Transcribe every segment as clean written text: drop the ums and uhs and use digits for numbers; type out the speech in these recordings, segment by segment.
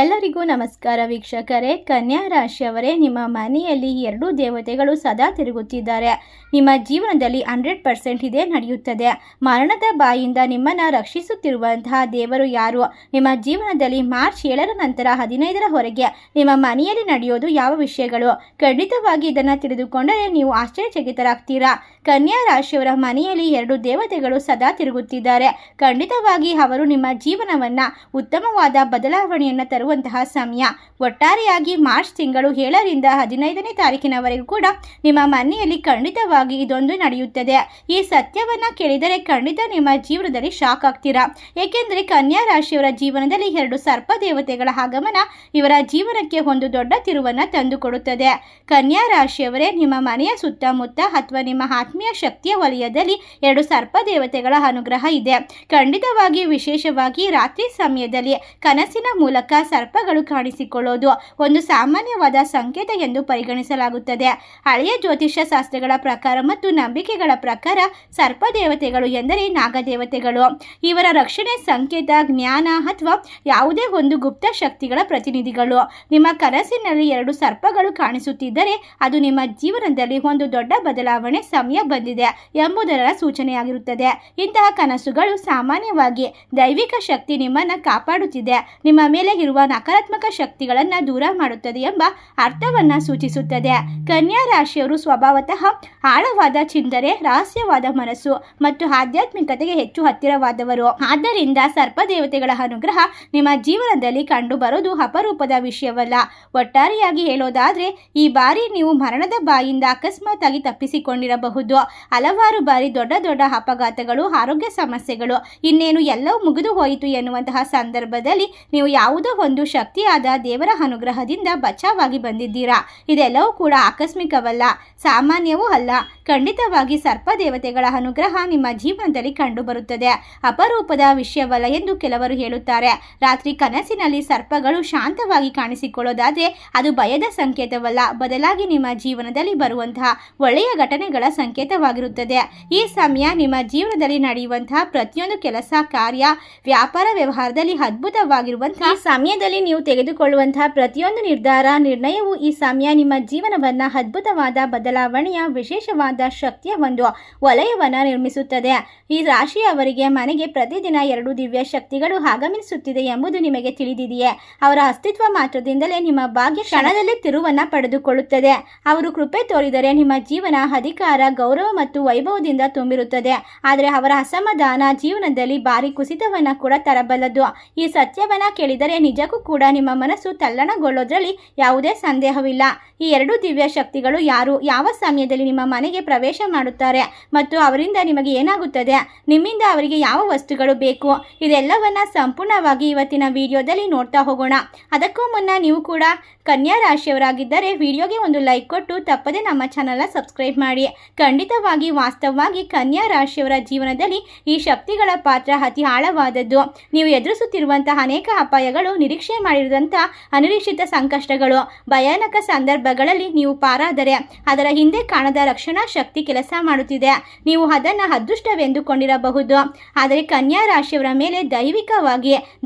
ಎಲ್ಲರಿಗೂ ನಮಸ್ಕಾರ ವೀಕ್ಷಕರೇ. ಕನ್ಯಾ ರಾಶಿಯವರೇ, ನಿಮ್ಮ ಮನೆಯಲ್ಲಿ ಎರಡು ದೇವತೆಗಳು ಸದಾ ತಿರುಗುತ್ತಿದ್ದಾರೆ. ನಿಮ್ಮ ಜೀವನದಲ್ಲಿ 100% ಇದೇ ನಡೆಯುತ್ತದೆ. ಮರಣದ ಬಾಯಿಂದ ನಿಮ್ಮನ್ನು ರಕ್ಷಿಸುತ್ತಿರುವಂತಹ ದೇವರು ಯಾರು? ನಿಮ್ಮ ಜೀವನದಲ್ಲಿ ಮಾರ್ಚ್ 7ರ ನಂತರ 15ರವರೆಗೆ ನಿಮ್ಮ ಮನೆಯಲ್ಲಿ ನಡೆಯೋದು ಯಾವ ವಿಷಯಗಳು? ಖಂಡಿತವಾಗಿ ಇದನ್ನು ತಿಳಿದುಕೊಂಡರೆ ನೀವು ಆಶ್ಚರ್ಯಚಕಿತರಾಗ್ತೀರಾ. ಕನ್ಯಾ ರಾಶಿಯವರ ಮನೆಯಲ್ಲಿ ಎರಡು ದೇವತೆಗಳು ಸದಾ ತಿರುಗುತ್ತಿದ್ದಾರೆ. ಖಂಡಿತವಾಗಿ ಅವರು ನಿಮ್ಮ ಜೀವನವನ್ನು ಉತ್ತಮವಾದ ಬದಲಾವಣೆಯನ್ನು ತರುವಂತಹ ಸಮಯ. ಒಟ್ಟಾರೆಯಾಗಿ ಮಾರ್ಚ್ ತಿಂಗಳು 7ರಿಂದ 15ನೇ ತಾರೀಕಿನವರೆಗೂ ಕೂಡ ನಿಮ್ಮ ಮನೆಯಲ್ಲಿ ಖಂಡಿತವಾಗಿ ಇದೊಂದು ನಡೆಯುತ್ತದೆ. ಈ ಸತ್ಯವನ್ನು ಕೇಳಿದರೆ ಖಂಡಿತ ನಿಮ್ಮ ಜೀವನದಲ್ಲಿ ಶಾಕ್ ಆಗ್ತೀರಾ. ಏಕೆಂದರೆ ಕನ್ಯಾ ರಾಶಿಯವರ ಜೀವನದಲ್ಲಿ ಎರಡು ಸರ್ಪ ದೇವತೆಗಳ ಆಗಮನ ಇವರ ಜೀವನಕ್ಕೆ ಒಂದು ದೊಡ್ಡ ತಿರುವನ್ನು ತಂದುಕೊಡುತ್ತದೆ. ಕನ್ಯಾ ರಾಶಿಯವರೇ, ನಿಮ್ಮ ಮನೆಯ ಸುತ್ತಮುತ್ತ ಅಥವಾ ನಿಮ್ಮ ಆತ್ಮೀಯ ಶಕ್ತಿಯ ವಲಯದಲ್ಲಿ ಎರಡು ಸರ್ಪ ದೇವತೆಗಳ ಅನುಗ್ರಹ ಇದೆ. ಖಂಡಿತವಾಗಿ ವಿಶೇಷವಾಗಿ ರಾತ್ರಿ ಸಮಯದಲ್ಲಿ ಕನಸಿನ ಮೂಲಕ ಸರ್ಪಗಳು ಕಾಣಿಸಿಕೊಳ್ಳೋದು ಒಂದು ಸಾಮಾನ್ಯವಾದ ಸಂಕೇತ ಎಂದು ಪರಿಗಣಿಸಲಾಗುತ್ತದೆ. ಹಳೆಯ ಜ್ಯೋತಿಷ್ಯ ಶಾಸ್ತ್ರಗಳ ಪ್ರಕಾರ ಮತ್ತು ನಂಬಿಕೆಗಳ ಪ್ರಕಾರ ಸರ್ಪ ದೇವತೆಗಳು ಎಂದರೆ ನಾಗದೇವತೆಗಳು. ಇವರ ರಕ್ಷಣೆ, ಸಂಕೇತ, ಜ್ಞಾನ ಅಥವಾ ಯಾವುದೇ ಒಂದು ಗುಪ್ತ ಶಕ್ತಿಗಳ ಪ್ರತಿನಿಧಿಗಳು. ನಿಮ್ಮ ಕನಸಿನಲ್ಲಿ ಎರಡು ಸರ್ಪಗಳು ಕಾಣಿಸುತ್ತಿದ್ದರೆ ಅದು ನಿಮ್ಮ ಜೀವನದಲ್ಲಿ ಒಂದು ದೊಡ್ಡ ಬದಲಾವಣೆ ಸಮಯ ಬಂದಿದೆ ಎಂಬುದರ ಸೂಚನೆಯಾಗಿರುತ್ತದೆ. ಇಂತಹ ಕನಸುಗಳು ಸಾಮಾನ್ಯವಾಗಿ ದೈವಿಕ ಶಕ್ತಿ ನಿಮ್ಮನ್ನು ಕಾಪಾಡುತ್ತಿದೆ, ನಿಮ್ಮ ಮೇಲೆ ಇರುವ ನಕಾರಾತ್ಮಕ ಶಕ್ತಿಗಳನ್ನು ದೂರ ಮಾಡುತ್ತದೆ ಎಂಬ ಅರ್ಥವನ್ನು ಸೂಚಿಸುತ್ತದೆ. ಕನ್ಯಾ ರಾಶಿಯವರು ಸ್ವಭಾವತಃ ಆಳವಾದ ಚಿಂತನೆ, ರಹಸ್ಯವಾದ ಮನಸ್ಸು ಮತ್ತು ಆಧ್ಯಾತ್ಮಿಕತೆಗೆ ಹೆಚ್ಚು ಹತ್ತಿರವಾದವರು. ಆದ್ದರಿಂದ ಸರ್ಪ ದೇವತೆಗಳ ಅನುಗ್ರಹ ನಿಮ್ಮ ಜೀವನದಲ್ಲಿ ಕಂಡುಬರೋದು ಅಪರೂಪದ ವಿಷಯವಲ್ಲ. ಒಟ್ಟಾರೆಯಾಗಿ ಹೇಳೋದಾದ್ರೆ, ಈ ಬಾರಿ ನೀವು ಮರಣದ ಬಾಯಿಂದ ಅಕಸ್ಮಾತ್ ಆಗಿ ತಪ್ಪಿಸಿಕೊಂಡಿರಬಹುದು. ಹಲವಾರು ಬಾರಿ ದೊಡ್ಡ ದೊಡ್ಡ ಅಪಘಾತಗಳು, ಆರೋಗ್ಯ ಸಮಸ್ಯೆಗಳು, ಇನ್ನೇನು ಎಲ್ಲವೂ ಮುಗಿದು ಹೋಯಿತು ಎನ್ನುವಂತಹ ಸಂದರ್ಭದಲ್ಲಿ ನೀವು ಯಾವುದೋ ಒಂದು ಶಕ್ತಿಯಾದ ದೇವರ ಅನುಗ್ರಹದಿಂದ ಬಚಾವಾಗಿ ಬಂದಿದ್ದೀರಾ. ಇದೆಲ್ಲವೂ ಕೂಡ ಆಕಸ್ಮಿಕವಲ್ಲ, ಸಾಮಾನ್ಯವೂ ಅಲ್ಲ. ಖಂಡಿತವಾಗಿ ಸರ್ಪ ದೇವತೆಗಳ ಅನುಗ್ರಹ ನಿಮ್ಮ ಜೀವನದಲ್ಲಿ ಕಂಡುಬರುತ್ತದೆ. ಅಪರೂಪದ ವಿಷಯವಲ್ಲ ಎಂದು ಕೆಲವರು ಹೇಳುತ್ತಾರೆ. ರಾತ್ರಿ ಕನಸಿನಲ್ಲಿ ಸರ್ಪಗಳು ಶಾಂತವಾಗಿ ಕಾಣಿಸಿಕೊಳ್ಳೋದಾದರೆ ಅದು ಭಯದ ಸಂಕೇತವಲ್ಲ, ಬದಲಾಗಿ ನಿಮ್ಮ ಜೀವನದಲ್ಲಿ ಬರುವಂತಹ ಒಳ್ಳೆಯ ಘಟನೆಗಳ ಸಂಕೇತವಾಗಿರುತ್ತದೆ. ಈ ಸಮಯ ನಿಮ್ಮ ಜೀವನದಲ್ಲಿ ನಡೆಯುವಂತಹ ಪ್ರತಿಯೊಂದು ಕೆಲಸ, ಕಾರ್ಯ, ವ್ಯಾಪಾರ, ವ್ಯವಹಾರದಲ್ಲಿ ಅದ್ಭುತವಾಗಿರುವಂತಹ ಸಮಯದಲ್ಲಿ ನೀವು ತೆಗೆದುಕೊಳ್ಳುವಂತಹ ಪ್ರತಿಯೊಂದು ನಿರ್ಣಯವು ಈ ಸಮಯ ನಿಮ್ಮ ಜೀವನವನ್ನು ಅದ್ಭುತವಾದ ಬದಲಾವಣೆಯ ವಿಶೇಷವಾದ ಶಕ್ತಿಯ ಒಂದು ವಲಯವನ್ನು ನಿರ್ಮಿಸುತ್ತದೆ. ಈ ರಾಶಿಯವರಿಗೆ ಮನೆಗೆ ಪ್ರತಿದಿನ ಎರಡು ದಿವ್ಯ ಶಕ್ತಿಗಳು ಆಗಮಿಸುತ್ತಿದೆ ಎಂಬುದು ನಿಮಗೆ ತಿಳಿದಿದೆಯೇ? ಅವರ ಅಸ್ತಿತ್ವ ಮಾತ್ರದಿಂದಲೇ ನಿಮ್ಮ ಭಾಗ್ಯ ಕ್ಷಣದಲ್ಲಿ ತಿರುವನ್ನು ಪಡೆದುಕೊಳ್ಳುತ್ತದೆ. ಅವರು ಕೃಪೆ ತೋರಿದರೆ ನಿಮ್ಮ ಜೀವನ ಅಧಿಕಾರ, ಗೌರವ ಮತ್ತು ವೈಭವದಿಂದ ತುಂಬಿರುತ್ತದೆ. ಆದರೆ ಅವರ ಅಸಮಾಧಾನ ಜೀವನದಲ್ಲಿ ಭಾರಿ ಕುಸಿತವನ್ನು ಕೂಡ ತರಬಲ್ಲದು. ಈ ಸತ್ಯವನ್ನು ಕೇಳಿದರೆ ನಿಜಕ್ಕೂ ಕೂಡ ನಿಮ್ಮ ಮನಸ್ಸು ತಲ್ಲಣಗೊಳ್ಳೋದ್ರಲ್ಲಿ ಯಾವುದೇ ಸಂದೇಹವಿಲ್ಲ. ಈ ಎರಡು ದಿವ್ಯ ಶಕ್ತಿಗಳು ಯಾರು, ಯಾವ ಸಮಯದಲ್ಲಿ ನಿಮ್ಮ ಮನೆಗೆ ಪ್ರವೇಶ ಮಾಡುತ್ತಾರೆ ಮತ್ತು ಅವರಿಂದ ನಿಮಗೆ ಏನಾಗುತ್ತದೆ, ನಿಮ್ಮಿಂದ ಅವರಿಗೆ ಯಾವ ವಸ್ತುಗಳು ಬೇಕು, ಇದೆಲ್ಲವನ್ನ ಸಂಪೂರ್ಣವಾಗಿ ಇವತ್ತಿನ ವಿಡಿಯೋದಲ್ಲಿ ನೋಡ್ತಾ ಹೋಗೋಣ. ಅದಕ್ಕೂ ಮುನ್ನ ನೀವು ಕೂಡ ಕನ್ಯಾ ರಾಶಿಯವರಾಗಿದ್ದರೆ ವಿಡಿಯೋಗೆ ಒಂದು ಲೈಕ್ ಕೊಟ್ಟು ತಪ್ಪದೆ ನಮ್ಮ ಚಾನಲ್ನ ಸಬ್ಸ್ಕ್ರೈಬ್ ಮಾಡಿ. ಖಂಡಿತವಾಗಿ ವಾಸ್ತವವಾಗಿ ಕನ್ಯಾ ರಾಶಿಯವರ ಜೀವನದಲ್ಲಿ ಈ ಶಕ್ತಿಗಳ ಪಾತ್ರ ಅತಿ ಆಳವಾದದ್ದು. ನೀವು ಎದುರಿಸುತ್ತಿರುವಂತಹ ಅನೇಕ ಅಪಾಯಗಳು, ನಿರೀಕ್ಷೆ ಮಾಡಿರುವಂಥ ಅನಿರೀಕ್ಷಿತ ಸಂಕಷ್ಟಗಳು, ಭಯಾನಕ ಸಂದರ್ಭಗಳಲ್ಲಿ ನೀವು ಪಾರಾದರೆ ಅದರ ಹಿಂದೆ ಕಾಣದ ರಕ್ಷಣಾ ಶಕ್ತಿ ಕೆಲಸ ಮಾಡುತ್ತಿದೆ. ನೀವು ಅದನ್ನು ಅದೃಷ್ಟವೆಂದುಕೊಂಡಿರಬಹುದು, ಆದರೆ ಕನ್ಯಾ ರಾಶಿಯವರ ಮೇಲೆ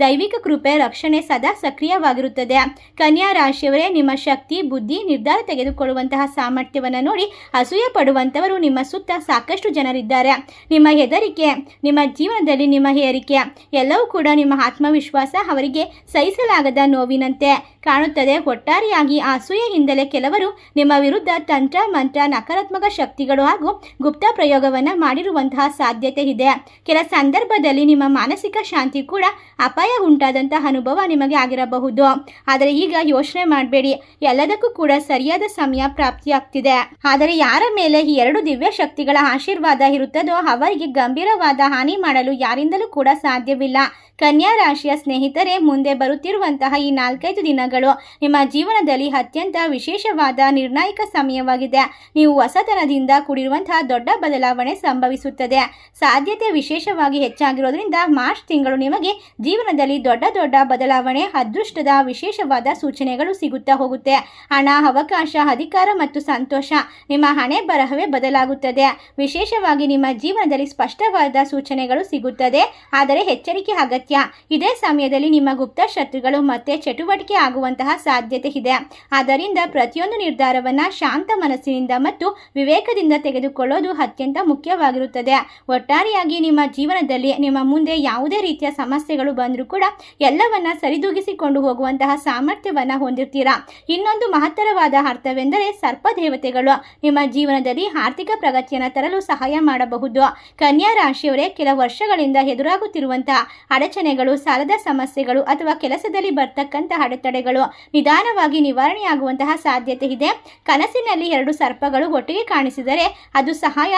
ದೈವಿಕ ಕೃಪೆ, ರಕ್ಷಣೆ ಸದಾ ಸಕ್ರಿಯವಾಗಿರುತ್ತದೆ. ಕನ್ಯಾ ರಾಶಿಯವರೇ, ನಿಮ್ಮ ಶಕ್ತಿ, ಬುದ್ಧಿ, ನಿರ್ಧಾರ ತೆಗೆದುಕೊಳ್ಳುವಂತಹ ಸಾಮರ್ಥ್ಯವನ್ನು ನೋಡಿ ಅಸೂಯೆ ಪಡುವಂಥವರು ನಿಮ್ಮ ಸುತ್ತ ಸಾಕಷ್ಟು ಜನರಿದ್ದಾರೆ. ನಿಮ್ಮ ಹೆದರಿಕೆ, ನಿಮ್ಮ ಜೀವನದಲ್ಲಿ ನಿಮ್ಮ ಏರಿಕೆ ಎಲ್ಲವೂ ಕೂಡ ನಿಮ್ಮ ಆತ್ಮವಿಶ್ವಾಸ ಅವರಿಗೆ ಸಹಿಸಲಾಗದ ನೋವಿನಂತೆ ಕಾಣುತ್ತದೆ. ಒಟ್ಟಾರೆಯಾಗಿ ಆ ಅಸೂಯೆಯಿಂದಲೇ ಕೆಲವರು ನಿಮ್ಮ ವಿರುದ್ಧ ತಂತ್ರ, ಮಂತ್ರ, ನಕಾರಾತ್ಮಕ ಶಕ್ತಿಗಳು ಹಾಗೂ ಗುಪ್ತ ಪ್ರಯೋಗವನ್ನು ಮಾಡಿರುವಂತಹ ಸಾಧ್ಯತೆ ಇದೆ. ಕೆಲ ಸಂದರ್ಭದಲ್ಲಿ ನಿಮ್ಮ ಮಾನಸಿಕ ಶಾಂತಿ ಕೂಡ ಅಪಾಯ ಉಂಟಾದಂತಹ ಅನುಭವ ನಿಮಗೆ ಆಗಿರಬಹುದು. ಆದರೆ ಈಗ ಯೋಚನೆ ಮಾಡಬೇಡಿ, ಎಲ್ಲದಕ್ಕೂ ಕೂಡ ಸರಿಯಾದ ಸಮಯ ಪ್ರಾಪ್ತಿಯಾಗ್ತಿದೆ. ಆದರೆ ಯಾರ ಮೇಲೆ ಈ ಎರಡು ದಿವ್ಯ ಶಕ್ತಿಗಳ ಆಶೀರ್ವಾದ ಇರುತ್ತದೋ ಅವರಿಗೆ ಗಂಭೀರವಾದ ಹಾನಿ ಮಾಡಲು ಯಾರಿಂದಲೂ ಕೂಡ ಸಾಧ್ಯವಿಲ್ಲ. ಕನ್ಯಾ ರಾಶಿಯ ಸ್ನೇಹಿತರೆ, ಮುಂದೆ ಬರುತ್ತಿರುವಂತಹ ಈ 4-5 ದಿನಗಳು ನಿಮ್ಮ ಜೀವನದಲ್ಲಿ ಅತ್ಯಂತ ವಿಶೇಷವಾದ ನಿರ್ಣಾಯಕ ಸಮಯವಾಗಿದೆ. ನೀವು ಹೊಸತನದಿಂದ ಕೂಡಿರುವಂತಹ ದೊಡ್ಡ ಬದಲಾವಣೆ ಸಂಭವಿಸುತ್ತದೆ. ಸಾಧ್ಯತೆ ವಿಶೇಷವಾಗಿ ಹೆಚ್ಚಾಗಿರೋದ್ರಿಂದ ಮಾರ್ಚ್ ತಿಂಗಳು ನಿಮಗೆ ಜೀವನದಲ್ಲಿ ದೊಡ್ಡ ದೊಡ್ಡ ಬದಲಾವಣೆ, ಅದೃಷ್ಟದ ವಿಶೇಷವಾದ ಸೂಚನೆಗಳು ಸಿಗುತ್ತಾ ಹೋಗುತ್ತೆ. ಹಣ, ಅವಕಾಶ, ಅಧಿಕಾರ ಮತ್ತು ಸಂತೋಷ, ನಿಮ್ಮ ಹಣೆ ಬರಹವೇ ಬದಲಾಗುತ್ತದೆ. ವಿಶೇಷವಾಗಿ ನಿಮ್ಮ ಜೀವನದಲ್ಲಿ ಸ್ಪಷ್ಟವಾದ ಸೂಚನೆಗಳು ಸಿಗುತ್ತದೆ, ಆದರೆ ಎಚ್ಚರಿಕೆ ಅಗತ್ಯ. ಇದೇ ಸಮಯದಲ್ಲಿ ನಿಮ್ಮ ಗುಪ್ತ ಶತ್ರುಗಳು ಮತ್ತೆ ಚಟುವಟಿಕೆ ಆಗುವಂತಹ ಸಾಧ್ಯತೆ ಇದೆ. ಆದ್ದರಿಂದ ಪ್ರತಿಯೊಂದು ನಿರ್ಧಾರವನ್ನ ಶಾಂತ ಮನಸ್ಸಿನಿಂದ ಮತ್ತು ವಿವೇಕದಿಂದ ತೆಗೆದುಕೊಳ್ಳೋದು ಅತ್ಯಂತ ಮುಖ್ಯವಾಗಿರುತ್ತದೆ. ಒಟ್ಟಾರೆಯಾಗಿ ನಿಮ್ಮ ಜೀವನದಲ್ಲಿ ನಿಮ್ಮ ಮುಂದೆ ಯಾವುದೇ ರೀತಿಯ ಸಮಸ್ಯೆಗಳು ಬಂದರೂ ಕೂಡ ಎಲ್ಲವನ್ನ ಸರಿದೂಗಿಸಿಕೊಂಡು ಹೋಗುವಂತಹ ಸಾಮರ್ಥ್ಯವನ್ನ ಹೊಂದಿರ್ತೀರಾ. ಇನ್ನೊಂದು ಮಹತ್ತರವಾದ ಅರ್ಥವೆಂದರೆ ಸರ್ಪ ದೇವತೆಗಳು ನಿಮ್ಮ ಜೀವನದಲ್ಲಿ ಆರ್ಥಿಕ ಪ್ರಗತಿಯನ್ನು ತರಲು ಸಹಾಯ ಮಾಡಬಹುದು. ಕನ್ಯಾ ರಾಶಿಯವರೇ, ಕೆಲ ವರ್ಷಗಳಿಂದ ಎದುರಾಗುತ್ತಿರುವಂತಹ ಅಡಚಣೆಗಳು, ಸಾಲದ ಸಮಸ್ಯೆಗಳು ಅಥವಾ ಕೆಲಸದಲ್ಲಿ ಬರ್ತಕ್ಕಂತಹ ಅಡೆತಡೆಗಳು ನಿಧಾನವಾಗಿ ನಿವಾರಣೆಯಾಗುವಂತಹ ಸಾಧ್ಯತೆ ಇದೆ. ಕನಸಿನಲ್ಲಿ 2 ಸರ್ಪಗಳು ಒಟ್ಟಿಗೆ ಕಾಣಿಸಿದರೆ ಅದು ಸಹಾಯ,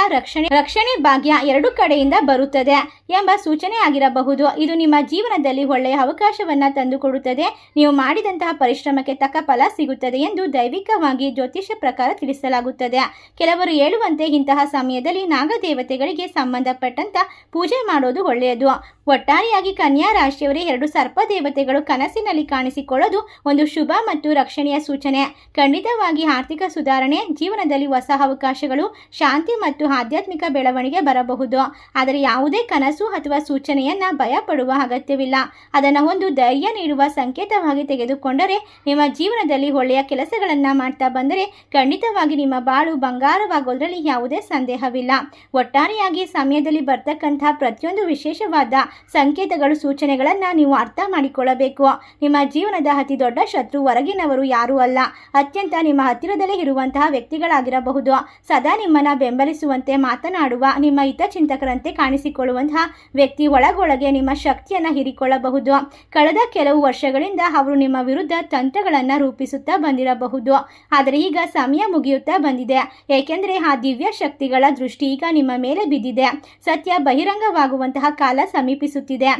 ರಕ್ಷಣೆ ಭಾಗ್ಯ ಎರಡು ಕಡೆಯಿಂದ ಬರುತ್ತದೆ ಎಂಬ ಸೂಚನೆ ಆಗಿರಬಹುದು. ಇದು ನಿಮ್ಮ ಜೀವನದಲ್ಲಿ ಒಳ್ಳೆಯ ಅವಕಾಶವನ್ನ ತಂದುಕೊಡುತ್ತದೆ. ನೀವು ಮಾಡಿದಂತಹ ಪರಿಶ್ರಮಕ್ಕೆ ತಕ್ಕ ಫಲ ಸಿಗುತ್ತದೆ ಎಂದು ದೈವಿಕವಾಗಿ ಜ್ಯೋತಿಷ್ಯ ಪ್ರಕಾರ ತಿಳಿಸಲಾಗುತ್ತದೆ. ಕೆಲವರು ಹೇಳುವಂತೆ ಇಂತಹ ಸಮಯದಲ್ಲಿ ನಾಗದೇವತೆಗಳಿಗೆ ಸಂಬಂಧಪಟ್ಟಂತ ಪೂಜೆ ಮಾಡೋದು ಒಳ್ಳೆಯದು. ಒಟ್ಟಾರೆಯಾಗಿ ಕನ್ಯಾ ರಾಶಿಯವರೇ, 2 ಸರ್ಪ ದೇವತೆಗಳು ಕನಸಿನಲ್ಲಿ ಕಾಣಿಸಿಕೊಳ್ಳೋದು ಒಂದು ಶುಭ ಮತ್ತು ರಕ್ಷಣೆಯ ಸೂಚನೆ. ಖಂಡಿತವಾಗಿ ಆರ್ಥಿಕ ಸುಧಾರಣೆ, ಜೀವನದಲ್ಲಿ ಹೊಸ ಅವಕಾಶಗಳು, ಶಾಂತಿ ಮತ್ತು ಆಧ್ಯಾತ್ಮಿಕ ಬೆಳವಣಿಗೆ ಬರಬಹುದು. ಆದರೆ ಯಾವುದೇ ಕನಸು ಅಥವಾ ಸೂಚನೆಯನ್ನ ಭಯ ಪಡುವ ಅಗತ್ಯವಿಲ್ಲ. ಅದನ್ನು ಒಂದು ಧೈರ್ಯ ನೀಡುವ ಸಂಕೇತವಾಗಿ ತೆಗೆದುಕೊಂಡರೆ, ನಿಮ್ಮ ಜೀವನದಲ್ಲಿ ಒಳ್ಳೆಯ ಕೆಲಸಗಳನ್ನ ಮಾಡ್ತಾ ಬಂದರೆ ಖಂಡಿತವಾಗಿ ನಿಮ್ಮ ಬಾಳು ಬಂಗಾರವಾಗೋದ್ರಲ್ಲಿ ಯಾವುದೇ ಸಂದೇಹವಿಲ್ಲ. ಒಟ್ಟಾರೆಯಾಗಿ ಸಮಯದಲ್ಲಿ ಬರ್ತಕ್ಕಂತಹ ಪ್ರತಿಯೊಂದು ವಿಶೇಷವಾದ ಸಂಕೇತಗಳು, ಸೂಚನೆಗಳನ್ನ ನೀವು ಅರ್ಥ ಮಾಡಿಕೊಳ್ಳಬೇಕು. ನಿಮ್ಮ ಜೀವನದ ಅತಿ ದೊಡ್ಡ ಶತ್ರು ಹೊರಗಿನವರು ಯಾರೂ ಅಲ್ಲ, ಅತ್ಯಂತ ನಿಮ್ಮ ಹತ್ತಿರದಲ್ಲೇ ಇರುವಂತಹ ವ್ಯಕ್ತಿಗಳಾಗಿರಬಹುದು. ಸದಾ ನಿಮ್ಮನ್ನ ಬೆಂಬಲಿಸುವಂತೆ ಮಾತನಾಡುವ, ನಿಮ್ಮ ಹಿತಚಿಂತಕರಂತೆ ಕಾಣಿಸಿಕೊಳ್ಳುವಂತಹ ವ್ಯಕ್ತಿ ಒಳಗೊಳಗೆ ನಿಮ್ಮ ಶಕ್ತಿಯನ್ನ ಹೀರಿಕೊಳ್ಳಬಹುದು. ಕಳೆದ ಕೆಲವು ವರ್ಷಗಳಿಂದ ಅವರು ನಿಮ್ಮ ವಿರುದ್ಧ ತಂತ್ರಗಳನ್ನ ರೂಪಿಸುತ್ತಾ ಬಂದಿರಬಹುದು. ಆದರೆ ಈಗ ಸಮಯ ಮುಗಿಯುತ್ತಾ ಬಂದಿದೆ, ಏಕೆಂದರೆ ಆ ದಿವ್ಯ ಶಕ್ತಿಗಳ ದೃಷ್ಟಿ ಈಗ ನಿಮ್ಮ ಮೇಲೆ ಬಿದ್ದಿದೆ. ಸತ್ಯ ಬಹಿರಂಗವಾಗುವಂತಹ ಕಾಲ ಸಮೀಪಿಸುತ್ತಿದೆ.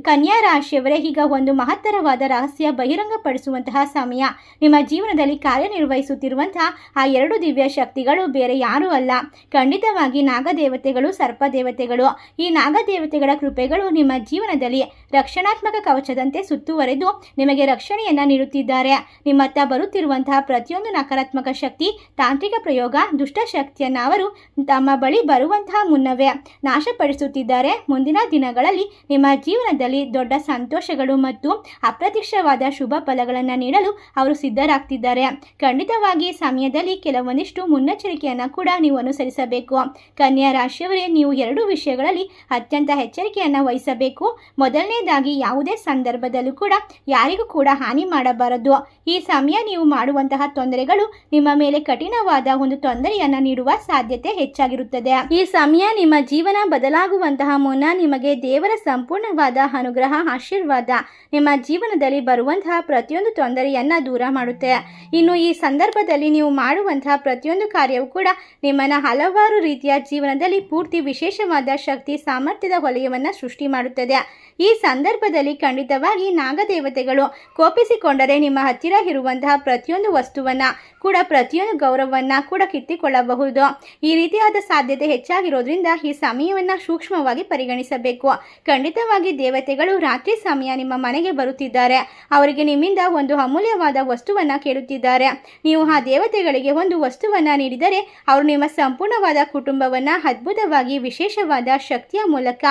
ಕನ್ಯಾ ರಾಶಿಯವರೇ, ಈಗ ಒಂದು ಮಹತ್ತರವಾದ ರಹಸ್ಯ ಬಹಿರಂಗಪಡಿಸುವಂತಹ ಸಮಯ. ನಿಮ್ಮ ಜೀವನದಲ್ಲಿ ಕಾರ್ಯನಿರ್ವಹಿಸುತ್ತಿರುವಂತಹ ಆ 2 ದಿವ್ಯ ಶಕ್ತಿಗಳು ಬೇರೆ ಯಾರೂ ಅಲ್ಲ, ಖಂಡಿತವಾಗಿ ನಾಗದೇವತೆಗಳು, ಸರ್ಪ ದೇವತೆಗಳು. ಈ ನಾಗದೇವತೆಗಳ ಕೃಪೆಗಳು ನಿಮ್ಮ ಜೀವನದಲ್ಲಿ ರಕ್ಷಣಾತ್ಮಕ ಕವಚದಂತೆ ಸುತ್ತುವರೆದು ನಿಮಗೆ ರಕ್ಷಣೆಯನ್ನ ನೀಡುತ್ತಿದ್ದಾರೆ. ನಿಮ್ಮತ್ತ ಬರುತ್ತಿರುವಂತಹ ಪ್ರತಿಯೊಂದು ನಕಾರಾತ್ಮಕ ಶಕ್ತಿ, ತಾಂತ್ರಿಕ ಪ್ರಯೋಗ, ದುಷ್ಟ ಶಕ್ತಿಯನ್ನ ಅವರು ತಮ್ಮ ಬಳಿ ಬರುವಂತಹ ಮುನ್ನವೇ ನಾಶಪಡಿಸುತ್ತಿದ್ದಾರೆ. ಮುಂದಿನ ದಿನಗಳಲ್ಲಿ ನಿಮ್ಮ ಜೀವನದಲ್ಲಿ ದೊಡ್ಡ ಸಂತೋಷಗಳು ಮತ್ತು ಅಪ್ರತ್ಯಕ್ಷವಾದ ಶುಭ ಫಲಗಳನ್ನು ನೀಡಲು ಅವರು ಸಿದ್ಧರಾಗ್ತಿದ್ದಾರೆ. ಖಂಡಿತವಾಗಿ ಸಮಯದಲ್ಲಿ ಕೆಲವೊಂದಿಷ್ಟು ಮುನ್ನೆಚ್ಚರಿಕೆಯನ್ನು ಕೂಡ ನೀವು ಅನುಸರಿಸಬೇಕು. ಕನ್ಯಾ ರಾಶಿಯವರೇ, ನೀವು 2 ವಿಷಯಗಳಲ್ಲಿ ಅತ್ಯಂತ ಎಚ್ಚರಿಕೆಯನ್ನು ವಹಿಸಬೇಕು. ಮೊದಲನೇದಾಗಿ, ಯಾವುದೇ ಸಂದರ್ಭದಲ್ಲೂ ಕೂಡ ಯಾರಿಗೂ ಕೂಡ ಹಾನಿ ಮಾಡಬಾರದು. ಈ ಸಮಯ ನೀವು ಮಾಡುವಂತಹ ತೊಂದರೆಗಳು ನಿಮ್ಮ ಮೇಲೆ ಕಠಿಣವಾದ ಒಂದು ತೊಂದರೆಯನ್ನ ನೀಡುವ ಸಾಧ್ಯತೆ ಹೆಚ್ಚಾಗಿರುತ್ತದೆ. ಈ ಸಮಯ ನಿಮ್ಮ ಜೀವನ ಬದಲಾಗುವಂತಹ ಮುನ್ನ ನಿಮಗೆ ದೇವರ ಸಂಪೂರ್ಣವಾದ ಅನುಗ್ರಹ, ಆಶೀರ್ವಾದ ನಿಮ್ಮ ಜೀವನದಲ್ಲಿ ಬರುವಂತಹ ಪ್ರತಿಯೊಂದು ತೊಂದರೆಯನ್ನ ದೂರ ಮಾಡುತ್ತೆ. ಇನ್ನು ಈ ಸಂದರ್ಭದಲ್ಲಿ ನೀವು ಮಾಡುವಂತಹ ಪ್ರತಿಯೊಂದು ಕಾರ್ಯವೂ ಕೂಡ ನಿಮ್ಮನ್ನ ಹಲವಾರು ರೀತಿಯ ಜೀವನದಲ್ಲಿ ಪೂರ್ತಿ ವಿಶೇಷವಾದ ಶಕ್ತಿ, ಸಾಮರ್ಥ್ಯದ ವಲಯವನ್ನು ಸೃಷ್ಟಿ ಮಾಡುತ್ತದೆ. ಈ ಸಂದರ್ಭದಲ್ಲಿ ಖಂಡಿತವಾಗಿ ನಾಗದೇವತೆಗಳು ಕೋಪಿಸಿಕೊಂಡರೆ ನಿಮ್ಮ ಹತ್ತಿರ ಇರುವಂತಹ ಪ್ರತಿಯೊಂದು ವಸ್ತುವನ್ನ ಕೂಡ, ಪ್ರತಿಯೊಂದು ಗೌರವವನ್ನ ಕೂಡ ಕಿತ್ತಿಕೊಳ್ಳಬಹುದು. ಈ ರೀತಿಯಾದ ಸಾಧ್ಯತೆ ಹೆಚ್ಚಾಗಿರೋದ್ರಿಂದ ಈ ಸಮಯವನ್ನು ಸೂಕ್ಷ್ಮವಾಗಿ ಪರಿಗಣಿಸಬೇಕು. ಖಂಡಿತವಾಗಿ ದೇವತೆಗಳು ರಾತ್ರಿ ಸಮಯ ನಿಮ್ಮ ಮನೆಗೆ ಬರುತ್ತಿದ್ದಾರೆ. ಅವರಿಗೆ ನಿಮ್ಮಿಂದ ಒಂದು ಅಮೂಲ್ಯವಾದ ವಸ್ತುವನ್ನ ಕೇಳುತ್ತಿದ್ದಾರೆ. ನೀವು ಆ ದೇವತೆಗಳಿಗೆ ಒಂದು ವಸ್ತುವನ್ನ ನೀಡಿದರೆ ಅವರು ನಿಮ್ಮ ಸಂಪೂರ್ಣವಾದ ಕುಟುಂಬವನ್ನ ಅದ್ಭುತವಾಗಿ ವಿಶೇಷವಾದ ಶಕ್ತಿಯ ಮೂಲಕ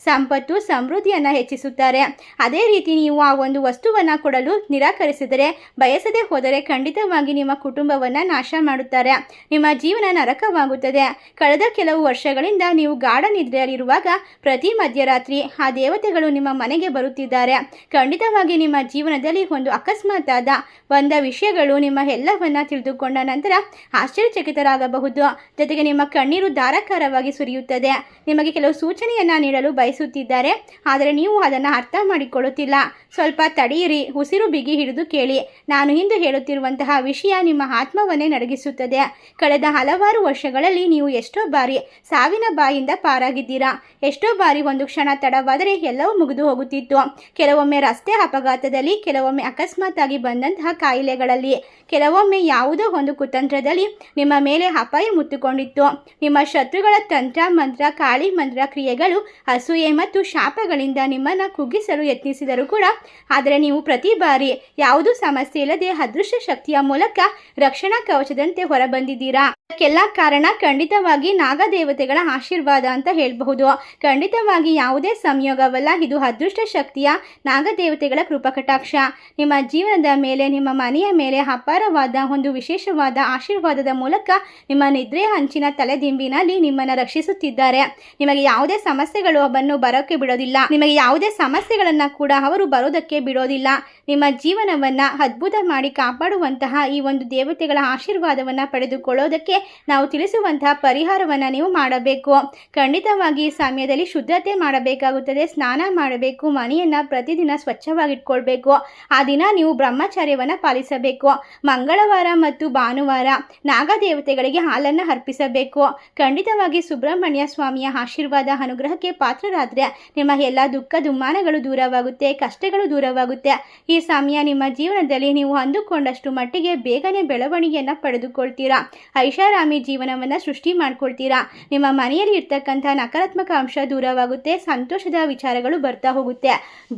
ಸಂಪತ್ತು, ಸಮೃದ್ಧಿಯನ್ನ ಹೆಚ್ಚಿಸುತ್ತಾರೆ. ಅದೇ ರೀತಿ ನೀವು ಆ ಒಂದು ವಸ್ತುವನ್ನ ಕೊಡಲು ನಿರಾಕರಿಸಿದರೆ, ಬಯಸದೆ ಹೋದರೆ ಖಂಡಿತವಾಗಿ ನಿಮ್ಮ ಕುಟುಂಬವನ್ನ ನಾಶ ಮಾಡುತ್ತಾರೆ. ನಿಮ್ಮ ಜೀವನ ನರಕವಾಗುತ್ತದೆ. ಕಳೆದ ಕೆಲವು ವರ್ಷಗಳಿಂದ ನೀವು ಗಾಢ ನಿದ್ರೆಯಲ್ಲಿರುವಾಗ ಪ್ರತಿ ಮಧ್ಯರಾತ್ರಿ ಆ ದೇವತೆಗಳು ನಿಮ್ಮ ಮನೆಗೆ ಬರುತ್ತಿದ್ದಾರೆ. ಖಂಡಿತವಾಗಿ ನಿಮ್ಮ ಜೀವನದಲ್ಲಿ ಒಂದು ಅಕಸ್ಮಾತ್ ಆದ ಬಂದ ವಿಷಯಗಳು ನಿಮ್ಮ ಎಲ್ಲವನ್ನ ತಿಳಿದುಕೊಂಡ ನಂತರ ಆಶ್ಚರ್ಯಚಕಿತರಾಗಬಹುದು. ಜೊತೆಗೆ ನಿಮ್ಮ ಕಣ್ಣೀರು ಧಾರಾಕಾರವಾಗಿ ಸುರಿಯುತ್ತದೆ. ನಿಮಗೆ ಕೆಲವು ಸೂಚನೆಯನ್ನ ನೀಡಲು ಬಯಸುತ್ತಿದ್ದಾರೆ, ಆದರೆ ನೀವು ಅದನ್ನು ಅರ್ಥ ಮಾಡಿಕೊಳ್ಳುತ್ತಿಲ್ಲ. ಸ್ವಲ್ಪ ತಡೆಯಿರಿ, ಉಸಿರು ಬಿಗಿ ಹಿಡಿದು ಕೇಳಿ. ನಾನು ಇಂದು ಹೇಳುತ್ತಿರುವಂತಹ ವಿಷಯ ನಿಮ್ಮ ಆತ್ಮವನ್ನೇ ನಡಗಿಸುತ್ತದೆ. ಕಳೆದ ಹಲವಾರು ವರ್ಷಗಳಲ್ಲಿ ನೀವು ಎಷ್ಟೋ ಬಾರಿ ಸಾವಿನ ಬಾಯಿಂದ ಪಾರಾಗಿದ್ದೀರಾ. ಎಷ್ಟೋ ಬಾರಿ ಒಂದು ಕ್ಷಣ ತಡವಾದರೆ ಎಲ್ಲವೂ ಮುಗಿದು ಹೋಗುತ್ತಿತ್ತು. ಕೆಲವೊಮ್ಮೆ ರಸ್ತೆ ಅಪಘಾತದಲ್ಲಿ, ಕೆಲವೊಮ್ಮೆ ಅಕಸ್ಮಾತ್ ಆಗಿ ಬಂದಂತಹ ಕಾಯಿಲೆಗಳಲ್ಲಿ, ಕೆಲವೊಮ್ಮೆ ಯಾವುದೋ ಒಂದು ಕುತಂತ್ರದಲ್ಲಿ ನಿಮ್ಮ ಮೇಲೆ ಅಪಾಯ ಮುತ್ತುಕೊಂಡಿತ್ತು. ನಿಮ್ಮ ಶತ್ರುಗಳ ತಂತ್ರ ಮಂತ್ರ, ಕಾಳಿ ಮಂತ್ರ ಕ್ರಿಯೆಗಳು, ಅಸೂಯೆ ಮತ್ತು ಶಾಪಗಳಿಂದ ನಿಮ್ಮನ್ನು ಕುಗ್ಗಿಸಲು ಯತ್ನಿಸಿದರು ಕೂಡ, ಆದರೆ ನೀವು ಪ್ರತಿ ಬಾರಿ ಯಾವುದೂ ಸಮಸ್ಯೆ ಇಲ್ಲದೆ ಅದೃಷ್ಟ ಶಕ್ತಿಯ ಮೂಲಕ ರಕ್ಷಣಾ ಕವಚದಂತೆ ಹೊರಬಂದಿದ್ದೀರಾ. ಇದಕ್ಕೆಲ್ಲ ಕಾರಣ ಖಂಡಿತವಾಗಿ ನಾಗದೇವತೆಗಳ ಆಶೀರ್ವಾದ ಅಂತ ಹೇಳಬಹುದು. ಖಂಡಿತವಾಗಿ ಯಾವುದೇ ಸಂಯೋಗವಲ್ಲ, ಇದು ಅದೃಷ್ಟ ಶಕ್ತಿಯ ನಾಗದೇವತೆ ದೇವತೆಗಳ ಕೃಪಕಟಾಕ್ಷ ನಿಮ್ಮ ಜೀವನದ ಮೇಲೆ, ನಿಮ್ಮ ಮನೆಯ ಮೇಲೆ ಅಪಾರವಾದ ಒಂದು ವಿಶೇಷವಾದ ಆಶೀರ್ವಾದದ ಮೂಲಕ ನಿಮ್ಮ ನಿದ್ರೆಯ ಹಂಚಿನ ತಲೆದಿಂಬಿನಲ್ಲಿ ನಿಮ್ಮನ್ನು ರಕ್ಷಿಸುತ್ತಿದ್ದಾರೆ. ನಿಮಗೆ ಯಾವುದೇ ಸಮಸ್ಯೆಗಳು ಅವರನ್ನು ಬರೋಕ್ಕೆ ಬಿಡೋದಿಲ್ಲ. ನಿಮಗೆ ಯಾವುದೇ ಸಮಸ್ಯೆಗಳನ್ನು ಕೂಡ ಅವರು ಬರೋದಕ್ಕೆ ಬಿಡೋದಿಲ್ಲ. ನಿಮ್ಮ ಜೀವನವನ್ನು ಅದ್ಭುತ ಮಾಡಿ ಕಾಪಾಡುವಂತಹ ಈ ಒಂದು ದೇವತೆಗಳ ಆಶೀರ್ವಾದವನ್ನು ಪಡೆದುಕೊಳ್ಳೋದಕ್ಕೆ ನಾವು ತಿಳಿಸುವಂತಹ ಪರಿಹಾರವನ್ನು ನೀವು ಮಾಡಬೇಕು. ಖಂಡಿತವಾಗಿ ಈ ಸಮಯದಲ್ಲಿ ಶುದ್ಧತೆ ಮಾಡಬೇಕಾಗುತ್ತದೆ. ಸ್ನಾನ ಮಾಡಬೇಕು. ಮನೆಯನ್ನು ಪ್ರತಿದಿನ ಸ್ವಚ್ಛವಾಗಿಟ್ಕೊಳ್ಬೇಕು. ಆ ದಿನ ನೀವು ಬ್ರಹ್ಮಚರ್ಯವನ್ನು ಪಾಲಿಸಬೇಕು. ಮಂಗಳವಾರ ಮತ್ತು ಭಾನುವಾರ ನಾಗದೇವತೆಗಳಿಗೆ ಹಾಲನ್ನು ಅರ್ಪಿಸಬೇಕು. ಖಂಡಿತವಾಗಿ ಸುಬ್ರಹ್ಮಣ್ಯ ಸ್ವಾಮಿಯ ಆಶೀರ್ವಾದ ಅನುಗ್ರಹಕ್ಕೆ ಪಾತ್ರರಾದರೆ ನಿಮ್ಮ ಎಲ್ಲ ದುಃಖ ದುಮ್ಮಾನಗಳು ದೂರವಾಗುತ್ತೆ, ಕಷ್ಟಗಳು ದೂರವಾಗುತ್ತೆ. ಈ ಸಮಯ ನಿಮ್ಮ ಜೀವನದಲ್ಲಿ ನೀವು ಅಂದುಕೊಂಡಷ್ಟು ಮಟ್ಟಿಗೆ ಬೇಗನೆ ಬೆಳವಣಿಗೆಯನ್ನು ಪಡೆದುಕೊಳ್ತೀರಾ. ಐಷಾರಾಮಿ ಜೀವನವನ್ನು ಸೃಷ್ಟಿ ಮಾಡ್ಕೊಳ್ತೀರಾ. ನಿಮ್ಮ ಮನೆಯಲ್ಲಿ ಇರ್ತಕ್ಕಂಥ ನಕಾರಾತ್ಮಕ ಅಂಶ ದೂರವಾಗುತ್ತೆ. ಸಂತೋಷದ ವಿಚಾರಗಳು ಬರ್ತಾ ಹೋಗುತ್ತೆ.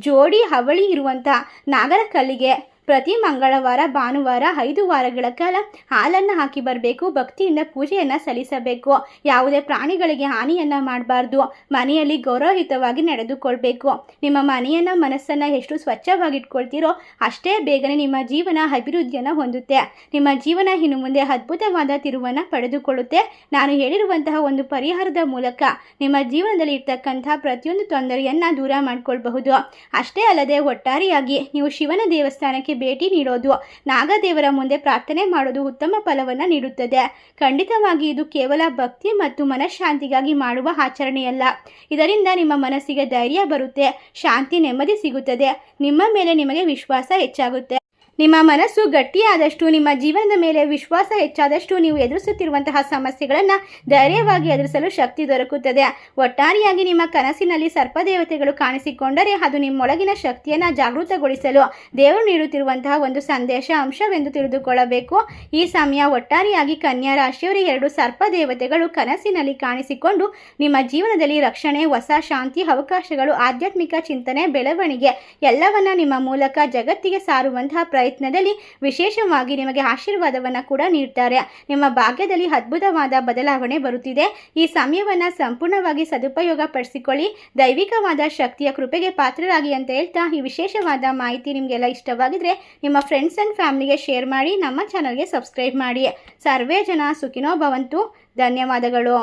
ಜೋಡಿ ಹವಳಿ ಇರುವಂಥ ನಾಗರ ಕಲ್ಲಿಗೆ ಪ್ರತಿ ಮಂಗಳವಾರ ಭಾನುವಾರ 5 ವಾರಗಳ ಕಾಲ ಹಾಲನ್ನು ಹಾಕಿ ಬರಬೇಕು. ಭಕ್ತಿಯಿಂದ ಪೂಜೆಯನ್ನು ಸಲ್ಲಿಸಬೇಕು. ಯಾವುದೇ ಪ್ರಾಣಿಗಳಿಗೆ ಹಾನಿಯನ್ನು ಮಾಡಬಾರ್ದು. ಮನೆಯಲ್ಲಿ ಗೌರವಯುತವಾಗಿ ನಡೆದುಕೊಳ್ಬೇಕು. ನಿಮ್ಮ ಮನೆಯನ್ನು ಮನಸ್ಸನ್ನು ಎಷ್ಟು ಸ್ವಚ್ಛವಾಗಿಟ್ಕೊಳ್ತೀರೋ ಅಷ್ಟೇ ಬೇಗನೆ ನಿಮ್ಮ ಜೀವನ ಅಭಿವೃದ್ಧಿಯನ್ನು ಹೊಂದುತ್ತೆ. ನಿಮ್ಮ ಜೀವನ ಇನ್ನು ಮುಂದೆ ಅದ್ಭುತವಾದ ತಿರುವನ್ನು ಪಡೆದುಕೊಳ್ಳುತ್ತೆ. ನಾನು ಹೇಳಿರುವಂತಹ ಒಂದು ಪರಿಹಾರದ ಮೂಲಕ ನಿಮ್ಮ ಜೀವನದಲ್ಲಿ ಇರ್ತಕ್ಕಂಥ ಪ್ರತಿಯೊಂದು ತೊಂದರೆಯನ್ನು ದೂರ ಮಾಡಿಕೊಳ್ಬಹುದು. ಅಷ್ಟೇ ಅಲ್ಲದೆ ಒಟ್ಟಾರೆಯಾಗಿ ನೀವು ಶಿವನ ದೇವಸ್ಥಾನಕ್ಕೆ ಭೇಟಿ ನೀಡೋದು, ನಾಗದೇವರ ಮುಂದೆ ಪ್ರಾರ್ಥನೆ ಮಾಡೋದು ಉತ್ತಮ ಫಲವನ್ನು ನೀಡುತ್ತದೆ. ಖಂಡಿತವಾಗಿ ಇದು ಕೇವಲ ಭಕ್ತಿ ಮತ್ತು ಮನಃಶಾಂತಿಗಾಗಿ ಮಾಡುವ ಆಚರಣೆಯಲ್ಲ. ಇದರಿಂದ ನಿಮ್ಮ ಮನಸ್ಸಿಗೆ ಧೈರ್ಯ ಬರುತ್ತೆ, ಶಾಂತಿ, ನೆಮ್ಮದಿ ಸಿಗುತ್ತದೆ. ನಿಮ್ಮ ಮೇಲೆ ನಿಮಗೆ ವಿಶ್ವಾಸ ಹೆಚ್ಚಾಗುತ್ತೆ. ನಿಮ್ಮ ಮನಸ್ಸು ಗಟ್ಟಿಯಾದಷ್ಟು, ನಿಮ್ಮ ಜೀವನದ ಮೇಲೆ ವಿಶ್ವಾಸ ಹೆಚ್ಚಾದಷ್ಟು ನೀವು ಎದುರಿಸುತ್ತಿರುವಂತಹ ಸಮಸ್ಯೆಗಳನ್ನು ಧೈರ್ಯವಾಗಿ ಎದುರಿಸಲು ಶಕ್ತಿ ದೊರಕುತ್ತದೆ. ಒಟ್ಟಾರೆಯಾಗಿ ನಿಮ್ಮ ಕನಸಿನಲ್ಲಿ ಸರ್ಪದೇವತೆಗಳು ಕಾಣಿಸಿಕೊಂಡರೆ ಅದು ನಿಮ್ಮೊಳಗಿನ ಶಕ್ತಿಯನ್ನು ಜಾಗೃತಗೊಳಿಸಲು ದೇವರು ನೀಡುತ್ತಿರುವಂತಹ ಒಂದು ಸಂದೇಶ ಅಂಶವೆಂದು ತಿಳಿದುಕೊಳ್ಳಬೇಕು. ಈ ಸಮಯ ಒಟ್ಟಾರೆಯಾಗಿ ಕನ್ಯಾ ರಾಶಿಯವರ 2 ಸರ್ಪದೇವತೆಗಳು ಕನಸಿನಲ್ಲಿ ಕಾಣಿಸಿಕೊಂಡು ನಿಮ್ಮ ಜೀವನದಲ್ಲಿ ರಕ್ಷಣೆ, ಹೊಸ ಶಾಂತಿ, ಅವಕಾಶಗಳು, ಆಧ್ಯಾತ್ಮಿಕ ಚಿಂತನೆ, ಬೆಳವಣಿಗೆ ಎಲ್ಲವನ್ನ ನಿಮ್ಮ ಮೂಲಕ ಜಗತ್ತಿಗೆ ಸಾರುವಂತಹ ಪ್ರಯತ್ನದಲ್ಲಿ ವಿಶೇಷವಾಗಿ ನಿಮಗೆ ಆಶೀರ್ವಾದವನ್ನು ಕೂಡ ನೀಡ್ತಾರೆ. ನಿಮ್ಮ ಭಾಗ್ಯದಲ್ಲಿ ಅದ್ಭುತವಾದ ಬದಲಾವಣೆ ಬರುತ್ತಿದೆ. ಈ ಸಮಯವನ್ನು ಸಂಪೂರ್ಣವಾಗಿ ಸದುಪಯೋಗ ಪಡಿಸಿಕೊಳ್ಳಿ. ದೈವಿಕವಾದ ಶಕ್ತಿಯ ಕೃಪೆಗೆ ಪಾತ್ರರಾಗಿ ಅಂತ ಹೇಳ್ತಾ, ಈ ವಿಶೇಷವಾದ ಮಾಹಿತಿ ನಿಮಗೆಲ್ಲ ಇಷ್ಟವಾಗಿದ್ರೆ ನಿಮ್ಮ ಫ್ರೆಂಡ್ಸ್ ಆ್ಯಂಡ್ ಫ್ಯಾಮಿಲಿಗೆ ಶೇರ್ ಮಾಡಿ. ನಮ್ಮ ಚಾನಲ್ಗೆ ಸಬ್ಸ್ಕ್ರೈಬ್ ಮಾಡಿ. ಸರ್ವೇ ಜನ ಸುಖಿನೋ ಭವಂತು. ಧನ್ಯವಾದಗಳು.